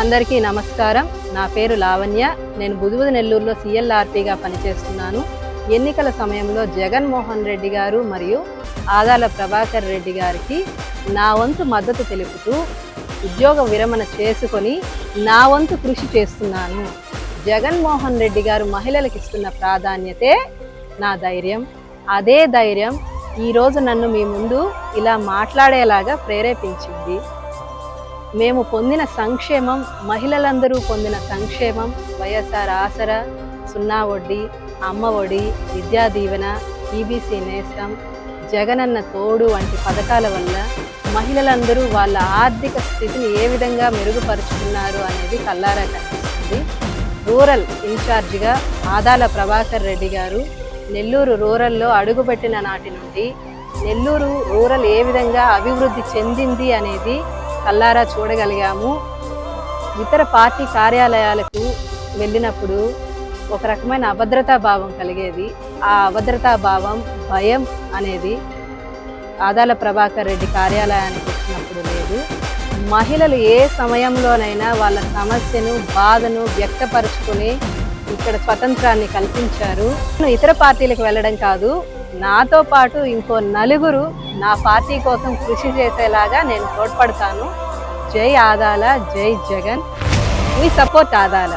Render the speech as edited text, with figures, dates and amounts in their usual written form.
అందరికీ నమస్కారం. నా పేరు లావణ్య. నేను బుదుబుదు నెల్లూరులో సిఎల్ఆర్పిగా పనిచేస్తున్నాను. ఎన్నికల సమయంలో జగన్మోహన్ రెడ్డి గారు మరియు ఆదాల ప్రభాకర్ రెడ్డి గారికి నా వంతు మద్దతు తెలుపుతూ ఉద్యోగ విరమణ చేసుకొని నా వంతు కృషి చేస్తున్నాను. జగన్మోహన్ రెడ్డి గారు మహిళలకు ఇస్తున్న ప్రాధాన్యతే నా ధైర్యం. అదే ధైర్యం ఈరోజు నన్ను మీ ముందు ఇలా మాట్లాడేలాగా ప్రేరేపించింది. మేము పొందిన సంక్షేమం, మహిళలందరూ పొందిన సంక్షేమం, వైఎస్ఆర్ ఆసరా, సున్నా వడ్డీ, అమ్మ ఒడి, విద్యా దీవెన, ఈబీసీ నేస్తం, జగనన్న తోడు వంటి పథకాల వల్ల మహిళలందరూ వాళ్ళ ఆర్థిక స్థితిని ఏ విధంగా మెరుగుపరుచుకున్నారు అనేది కల్లారా కనిపిస్తుంది. రూరల్ ఇన్ఛార్జిగా ఆదాల ప్రభాకర్ రెడ్డి గారు నెల్లూరు రూరల్లో అడుగుపెట్టిన నాటి నుండి నెల్లూరు రూరల్ ఏ విధంగా అభివృద్ధి చెందింది అనేది కల్లారా చూడగలిగాము. ఇతర పార్టీ కార్యాలయాలకు వెళ్ళినప్పుడు ఒక రకమైన అభద్రతా భావం కలిగేది. ఆ అభద్రతా భావం, భయం అనేది ఆదాల ప్రభాకర్ రెడ్డి కార్యాలయానికి వచ్చినప్పుడు లేదు. మహిళలు ఏ సమయంలోనైనా వాళ్ళ సమస్యను, బాధను వ్యక్తపరుచుకొని ఇక్కడ స్వతంత్రాన్ని కల్పించారు. ఇతర పార్టీలకు వెళ్ళడం కాదు, నాతో పాటు ఇంకో నలుగురు నా పార్టీ కోసం కృషి చేసేలాగా నేను తోడ్పడతాను. జై ఆదాల, జై జగన్. వి సపోర్ట్ ఆదాల.